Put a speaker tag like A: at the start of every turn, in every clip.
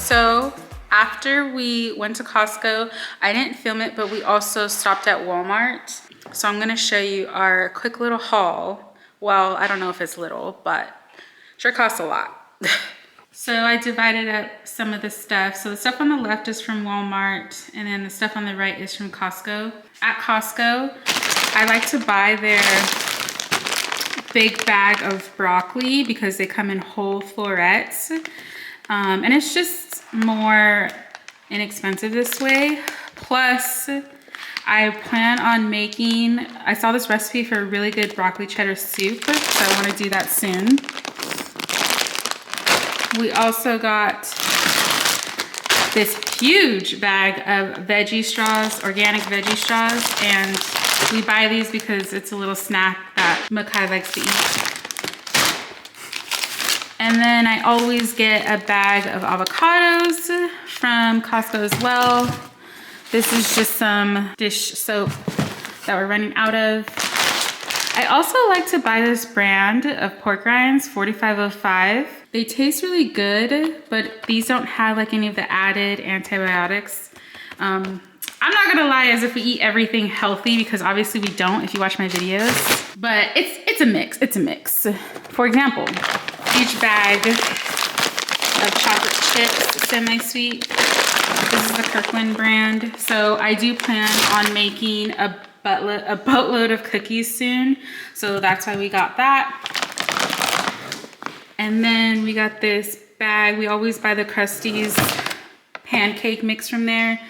A: So after we went to Costco, I didn't film it, but we also stopped at Walmart. So I'm gonna show you our quick little haul. Well, I don't know if it's little, but sure costs a lot. So I divided up some of the stuff. So the stuff on the left is from Walmart, and then the stuff on the right is from Costco. At Costco, I like to buy their big bag of broccoli because they come in whole florets. And it's just more inexpensive this way. Plus, I plan on making, I saw this recipe for a really good broccoli cheddar soup, so I want to do that soon. We also got this huge bag of veggie straws, organic veggie straws, and we buy these because it's a little snack that Makai likes to eat. And then I always get a bag of avocados from Costco as well. This is just some dish soap that we're running out of. I also like to buy this brand of pork rinds, 4505. They taste really good, but these don't have like any of the added antibiotics. I'm not gonna lie as if we eat everything healthy, because obviously we don't if you watch my videos, but it's a mix. For example, huge bag of chocolate chips, semi-sweet. This is the Kirkland brand. So I do plan on making a boatload of cookies soon. So that's why we got that. And then we got this bag. We always buy the Krusteaz pancake mix from there.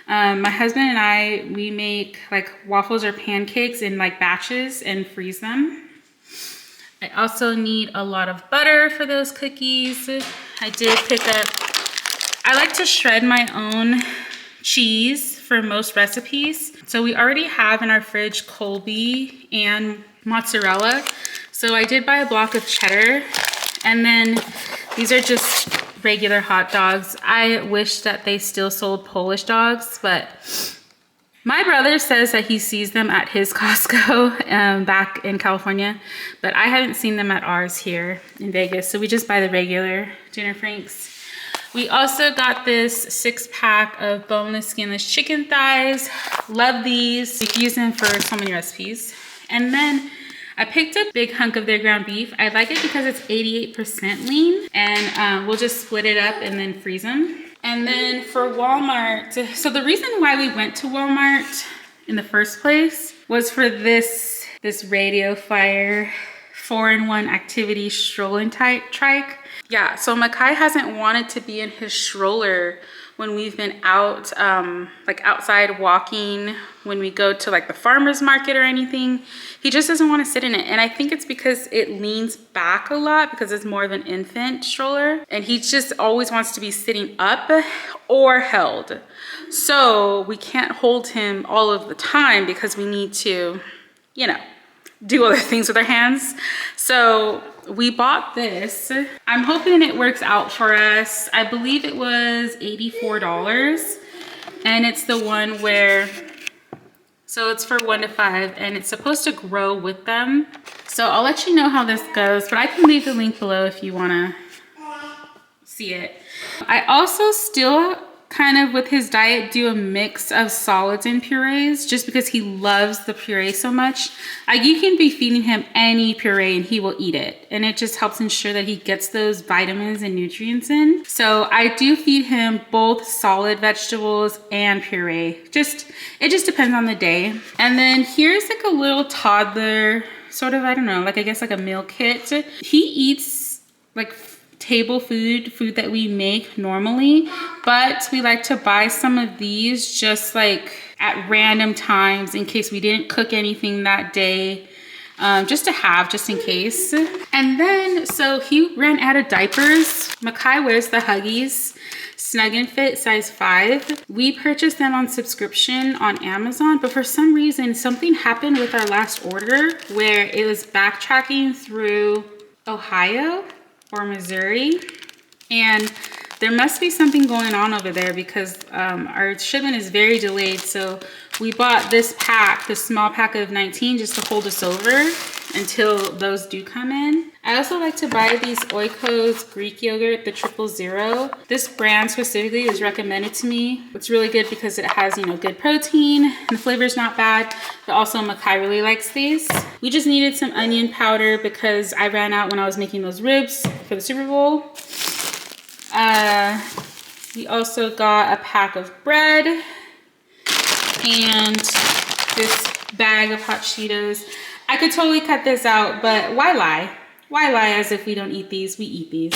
A: My husband and I, we make like waffles or pancakes in like batches and freeze them. I also need a lot of butter for those cookies. I did pick up, I like to shred my own cheese for most recipes. So we already have in our fridge Colby and mozzarella. So I did buy a block of cheddar, and then these are just regular hot dogs. I wish that they still sold Polish dogs, but my brother says that he sees them at his Costco back in California, but I haven't seen them at ours here in Vegas. So we just buy the regular dinner franks. We also got this 6-pack of boneless, skinless chicken thighs. Love these. You can use them for so many recipes. And then I picked a big hunk of their ground beef. I like it because it's 88% lean, and we'll just split it up and then freeze them. And then for Walmart, so the reason why we went to Walmart in the first place was for this Radio Flyer 4-in-1 activity strolling trike. Yeah, so Makai hasn't wanted to be in his stroller when we've been out, like outside walking, when we go to like the farmer's market or anything. He just doesn't want to sit in it. And I think it's because it leans back a lot because it's more of an infant stroller. And he just always wants to be sitting up or held. So we can't hold him all of the time because we need to, you know, do other things with our hands. So we bought this. I'm hoping it works out for us. I believe it was $84, and it's the one where, so it's for 1 to 5, and it's supposed to grow with them. So I'll let you know how this goes, but I can leave the link below if you wanna see it. I also still kind of with his diet do a mix of solids and purees just because he loves the puree so much. Like you can be feeding him any puree and he will eat it, and it just helps ensure that he gets those vitamins and nutrients in. So I do feed him both solid vegetables and puree. It just depends on the day. And then here's like a little toddler sort of, I don't know, like I guess like a meal kit. He eats like table food that we make normally, but we like to buy some of these just like at random times in case we didn't cook anything that day, just to have, just in case. And then, so he ran out of diapers. Makai wears the Huggies Snug and Fit size 5. We purchased them on subscription on Amazon, but for some reason, something happened with our last order where it was backtracking through Ohio or Missouri, and there must be something going on over there because our shipment is very delayed. So we bought this pack, the small pack of 19, just to hold us over until those do come in. I also like to buy these Oikos Greek yogurt, the 000. This brand specifically is recommended to me. It's really good because it has, you know, good protein and the flavor is not bad, but also Makai really likes these. We just needed some onion powder because I ran out when I was making those ribs for the Super Bowl. We also got a pack of bread and this bag of hot Cheetos. I could totally cut this out, but why lie? Why lie as if we don't eat these? We eat these.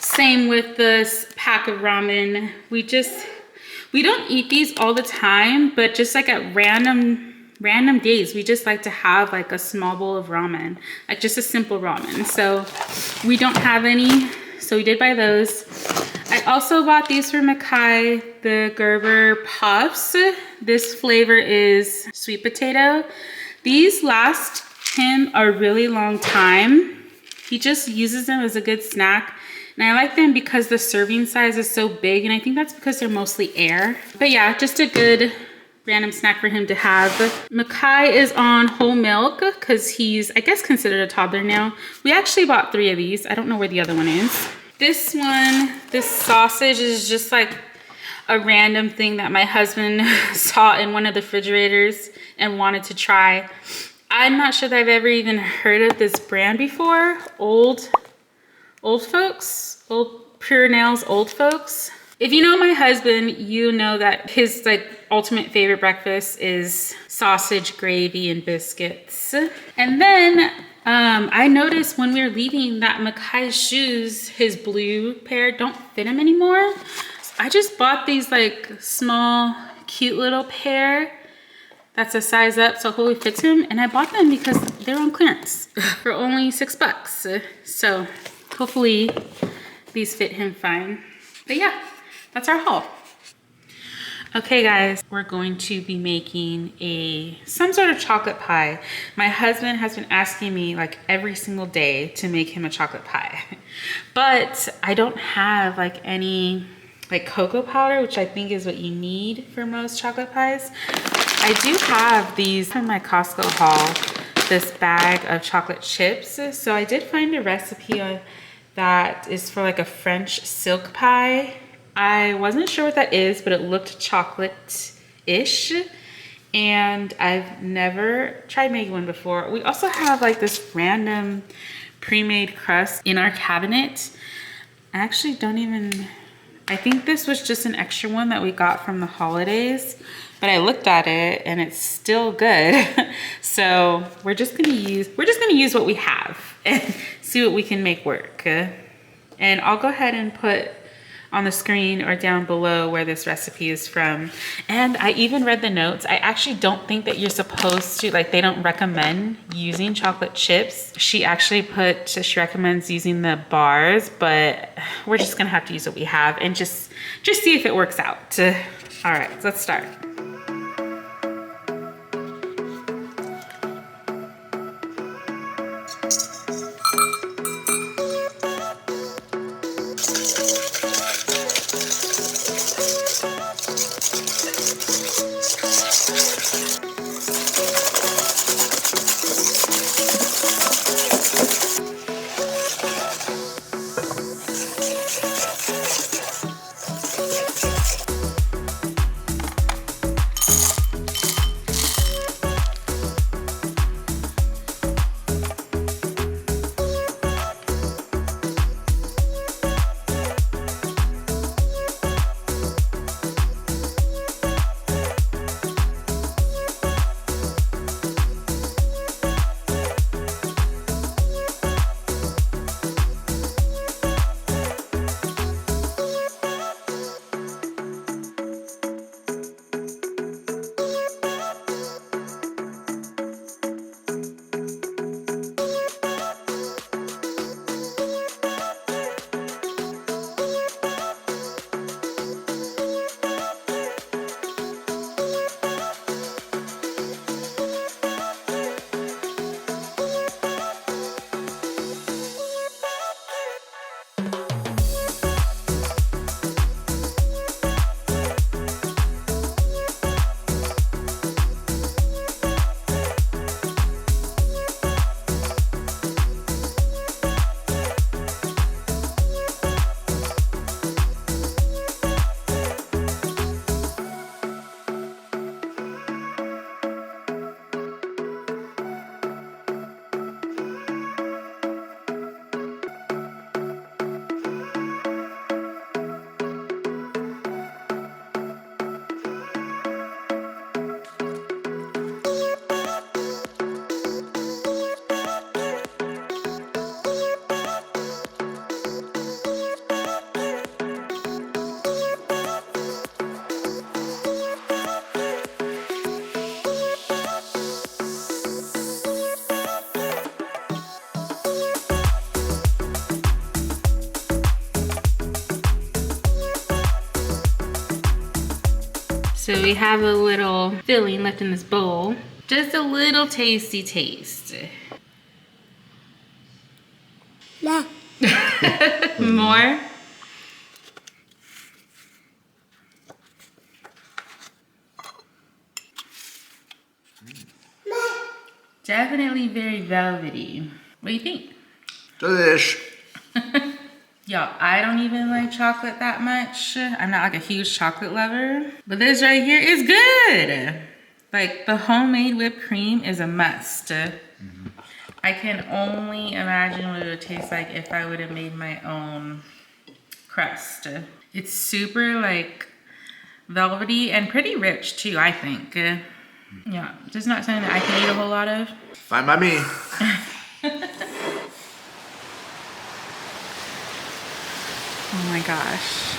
A: Same with this pack of ramen. We don't eat these all the time, but just like at random days, we just like to have like a small bowl of ramen, like just a simple ramen. So we don't have any, so we did buy those. I also bought these for Makai, the Gerber Puffs. This flavor is sweet potato. These last him a really long time. He just uses them as a good snack. And I like them because the serving size is so big, and I think that's because they're mostly air. But yeah, just a good random snack for him to have. Makai is on whole milk because he's, I guess, considered a toddler now. We actually bought 3 of these. I don't know where the other one is. This one, this sausage is just like a random thing that my husband saw in one of the refrigerators and wanted to try. I'm not sure that I've ever even heard of this brand before. Old Folks, Pure Nails Old Folks. If you know my husband, you know that his like ultimate favorite breakfast is sausage, gravy, and biscuits. And then I noticed when we were leaving that Makai's shoes, his blue pair, don't fit him anymore. So I just bought these like small, cute little pair. That's a size up, so hopefully fits him. And I bought them because they're on clearance for only $6. So hopefully these fit him fine. But yeah, that's our haul. Okay guys, we're going to be making some sort of chocolate pie. My husband has been asking me like every single day to make him a chocolate pie. But I don't have like any like cocoa powder, which I think is what you need for most chocolate pies. I do have these from my Costco haul, this bag of chocolate chips. So I did find a recipe that is for like a French silk pie. I wasn't sure what that is, but it looked chocolate-ish. And I've never tried making one before. We also have like this random pre-made crust in our cabinet. I actually don't even, I think this was just an extra one that we got from the holidays. But I looked at it and it's still good. So we're just gonna use what we have and see what we can make work. And I'll go ahead and put on the screen or down below where this recipe is from. And I even read the notes. I actually don't think that you're supposed to, like they don't recommend using chocolate chips. She recommends using the bars, but we're just gonna have to use what we have and just see if it works out. All right, so let's start. So we have a little filling left in this bowl. Just a little tasty taste.
B: Nah.
A: More? Definitely very velvety. What do you think?
B: Delish.
A: Y'all, I don't even like chocolate that much. I'm not like a huge chocolate lover. But this right here is good. Like the homemade whipped cream is a must. I can only imagine what it would taste like if I would have made my own crust. It's super like velvety and pretty rich too, I think. Yeah, just not something that I can eat a whole lot of.
B: Fine by me.
A: Oh my gosh.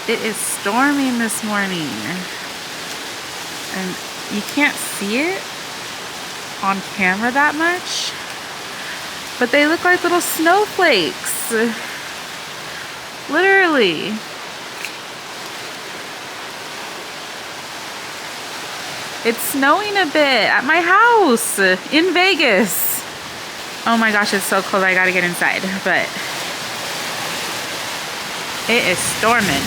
A: It is storming this morning. And you can't see it on camera that much, but they look like little snowflakes. Literally. It's snowing a bit at my house in Vegas. Oh my gosh, it's so cold. I gotta get inside, but it is storming.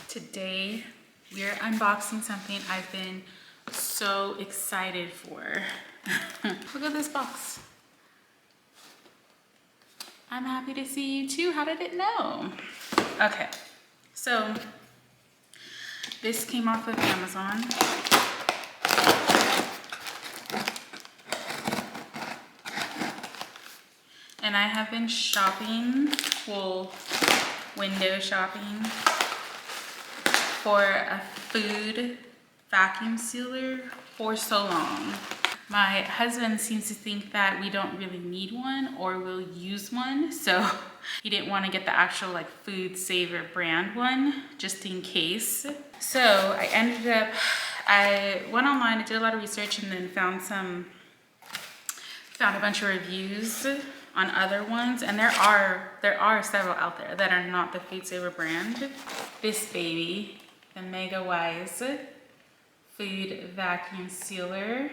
A: Today, we're unboxing something I've been so excited for. Look at this box. I'm happy to see you too. How did it know? Okay, so this came off of Amazon. And I have been shopping, well, window shopping for a food vacuum sealer for so long. My husband seems to think that we don't really need one or we'll use one. So he didn't want to get the actual like Food Saver brand one just in case. So I went online, I did a lot of research and then found a bunch of reviews on other ones, and there are several out there that are not the Food Saver brand. This baby, the Mega Wise Food Vacuum Sealer.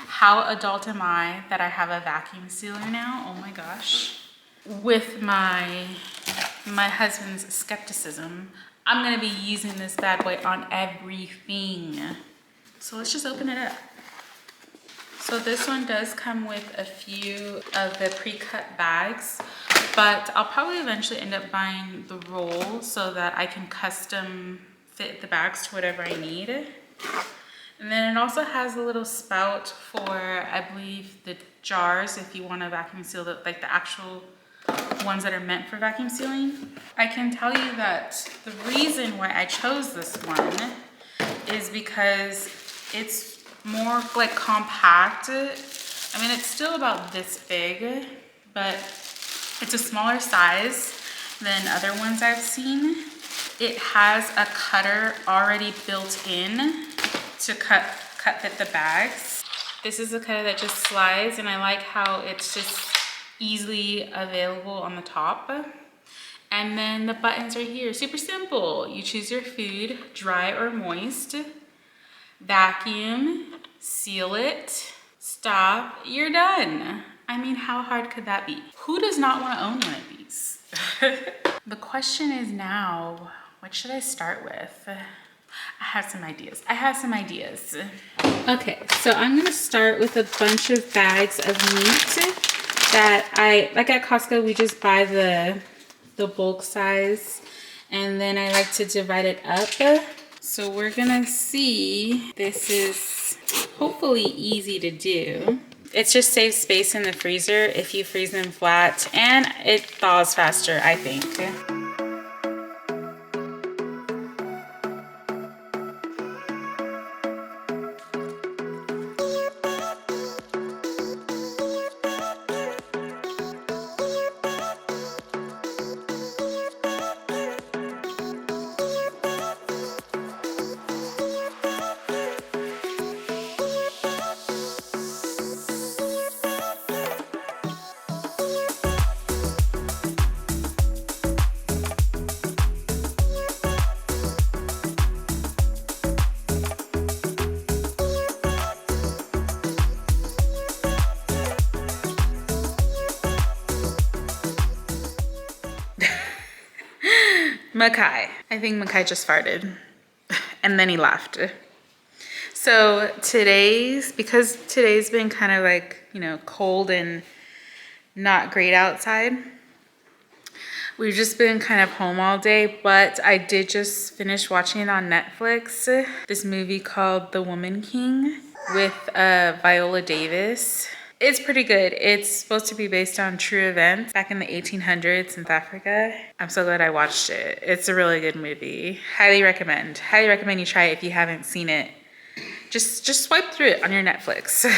A: How adult am I that I have a vacuum sealer now? Oh my gosh. With my husband's skepticism, I'm gonna be using this bad boy on everything. So let's just open it up. So this one does come with a few of the pre-cut bags, but I'll probably eventually end up buying the roll so that I can custom fit the bags to whatever I need. And then it also has a little spout for, I believe, the jars if you want to vacuum seal like the actual ones that are meant for vacuum sealing. I can tell you that the reason why I chose this one is because it's more like compact. I mean, it's still about this big, but it's a smaller size than other ones I've seen. It has a cutter already built in to cut fit the bags. This is a cutter that just slides, and I like how it's just easily available on the top. And then the buttons are here, super simple. You choose your food, dry or moist, vacuum, seal it, stop, you're done. I mean, how hard could that be? Who does not want to own one of these? The question is now, what should I start with? I have some ideas. Okay, so I'm gonna start with a bunch of bags of meat that like at Costco, we just buy the bulk size, and then I like to divide it up. So we're gonna see, this is hopefully easy to do. It just saves space in the freezer if you freeze them flat, and it thaws faster, I think. Makai. I think Makai just farted. And then he laughed. So because today's been kind of like, you know, cold and not great outside, we've just been kind of home all day, but I did just finish watching it on Netflix, this movie called The Woman King with Viola Davis. It's pretty good. It's supposed to be based on true events back in the 1800s in South Africa. I'm so glad I watched it. It's a really good movie. Highly recommend. Highly recommend you try it if you haven't seen it. Just swipe through it on your Netflix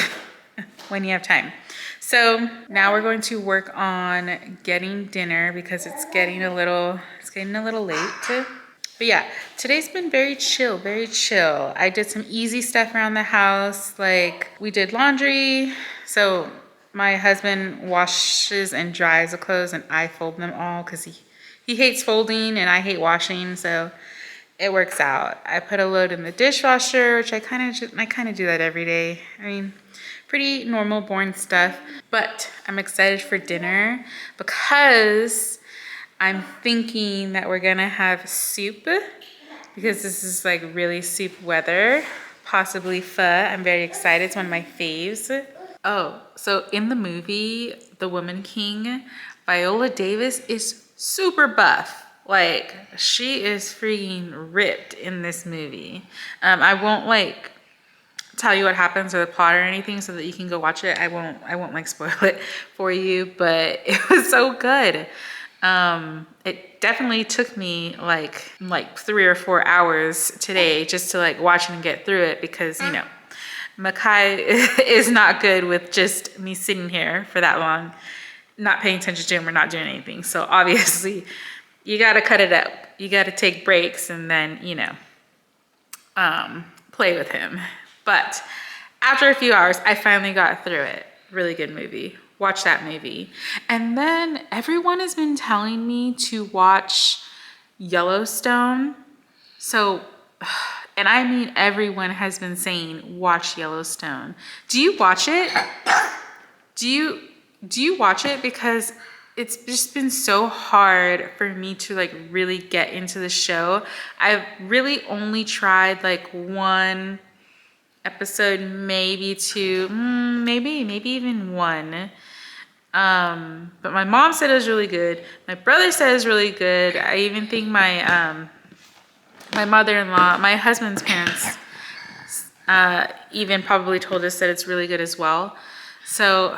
A: when you have time. So now we're going to work on getting dinner because it's getting a little late. But yeah, today's been very chill, very chill. I did some easy stuff around the house. Like we did laundry. So my husband washes and dries the clothes and I fold them all because he hates folding and I hate washing. So it works out. I put a load in the dishwasher, which I kind of do that every day. I mean, pretty normal, boring stuff. But I'm excited for dinner because I'm thinking that we're gonna have soup because this is like really soup weather, possibly pho. I'm very excited. It's one of my faves. Oh, so in the movie, The Woman King, Viola Davis is super buff. Like, she is freaking ripped in this movie. I won't like tell you what happens or the plot or anything so that you can go watch it. I won't like spoil it for you, but it was so good. It definitely took me like 3 or 4 hours today just to like watch and get through it because, you know, Makai is not good with just me sitting here for that long, not paying attention to him or not doing anything. So obviously you got to cut it up. You got to take breaks and then, you know, play with him. But after a few hours, I finally got through it. Really good movie. Watch that movie. And then everyone has been telling me to watch Yellowstone. So, and I mean everyone has been saying watch Yellowstone. Do you watch it? Do you watch it? Because it's just been so hard for me to like really get into the show. I've really only tried like 1 episode, maybe 2, maybe even 1. But my mom said it was really good. My brother said it was really good. I even think my mother-in-law, my husband's parents, even probably told us that it's really good as well. So,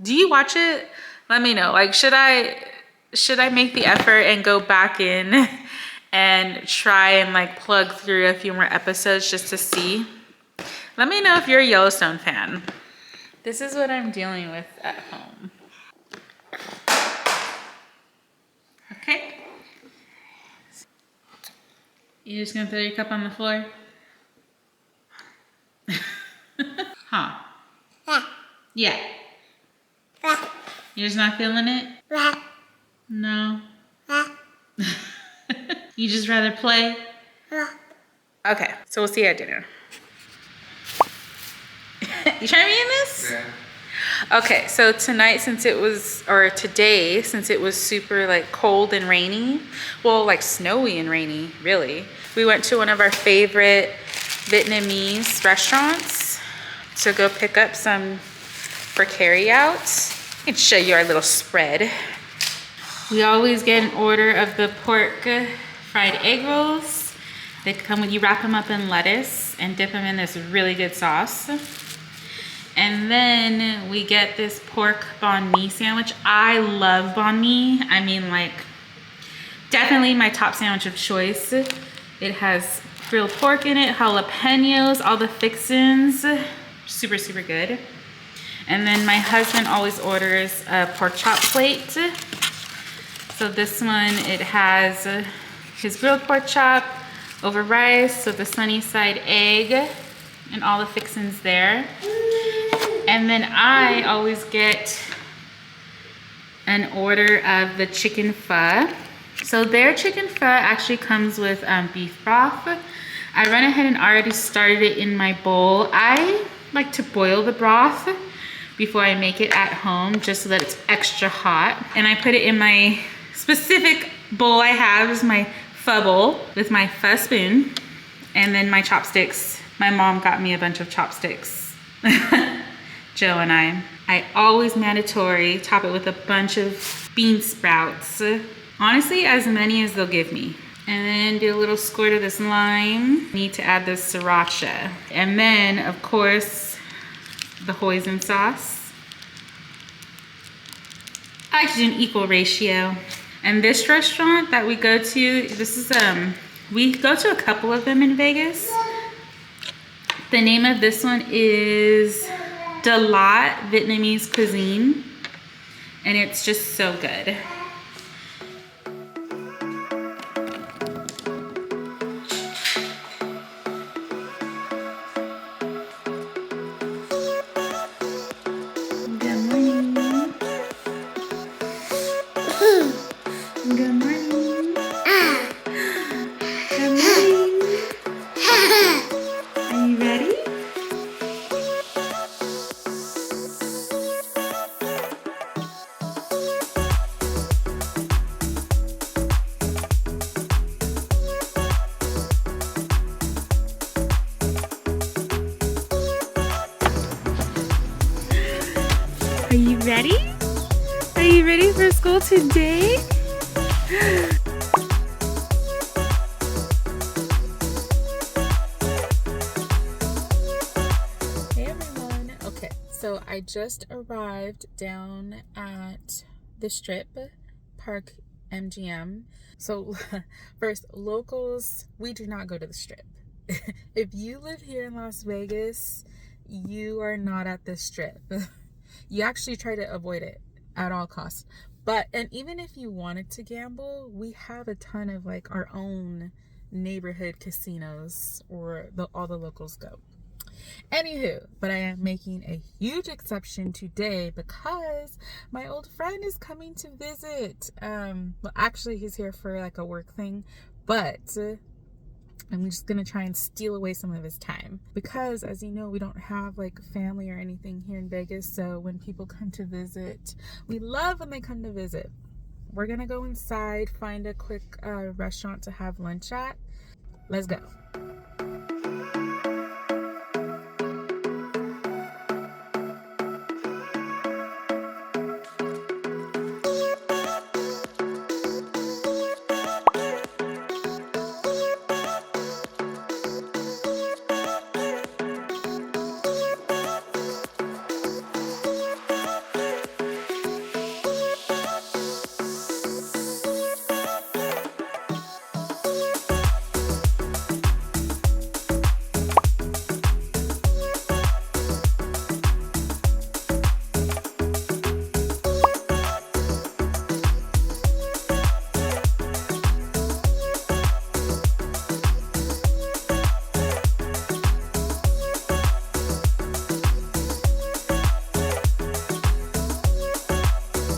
A: do you watch it? Let me know. Like, should I make the effort and go back in and try and like plug through a few more episodes just to see? Let me know if you're a Yellowstone fan. This is what I'm dealing with at home. Okay. You just gonna throw your cup on the floor? Huh? Yeah. You're just not feeling it? No. You just rather play? Okay, so we'll see you at dinner. You trying to be in this?
B: Yeah.
A: Okay, so today, since it was super like cold and rainy, well, like snowy and rainy, really, we went to one of our favorite Vietnamese restaurants to go pick up some for carry out. I can show you our little spread. We always get an order of the pork fried egg rolls. They come when you wrap them up in lettuce and dip them in this really good sauce. And then we get this pork banh mi sandwich. I love banh mi. I mean, like, definitely my top sandwich of choice. It has grilled pork in it, jalapenos, all the fixins. Super, super good. And then my husband always orders a pork chop plate. So this one, it has his grilled pork chop over rice, so the sunny side egg, and all the fixins there. And then I always get an order of the chicken pho. So their chicken pho actually comes with beef broth. I went ahead and already started it in my bowl. I like to boil the broth before I make it at home just so that it's extra hot. And I put it in my specific bowl I have is my pho bowl with my pho spoon and then my chopsticks. My mom got me a bunch of chopsticks. Joe and I always mandatory top it with a bunch of bean sprouts. Honestly, as many as they'll give me. And then do a little squirt of this lime. Need to add the sriracha. And then, of course, the hoisin sauce. I like to do an equal ratio. And this restaurant that we go to, this is, we go to a couple of them in Vegas. The name of this one is Dalat Vietnamese Cuisine. And it's just so good. Are you ready? Are you ready for school today? Hey everyone. Okay, so I just arrived down at the Strip, Park MGM. So first, locals, we do not go to the Strip. If you live here in Las Vegas, you are not at the Strip. You actually try to avoid it at all costs. But, and even if you wanted to gamble, we have a ton of like our own neighborhood casinos where all the locals go. Anywho, but I am making a huge exception today because my old friend is coming to visit. Well, actually he's here for like a work thing, but I'm just gonna try and steal away some of his time because, as you know, we don't have like family or anything here in Vegas. So when people come to visit, we love when they come to visit. We're gonna go inside, find a quick restaurant to have lunch at. Let's go.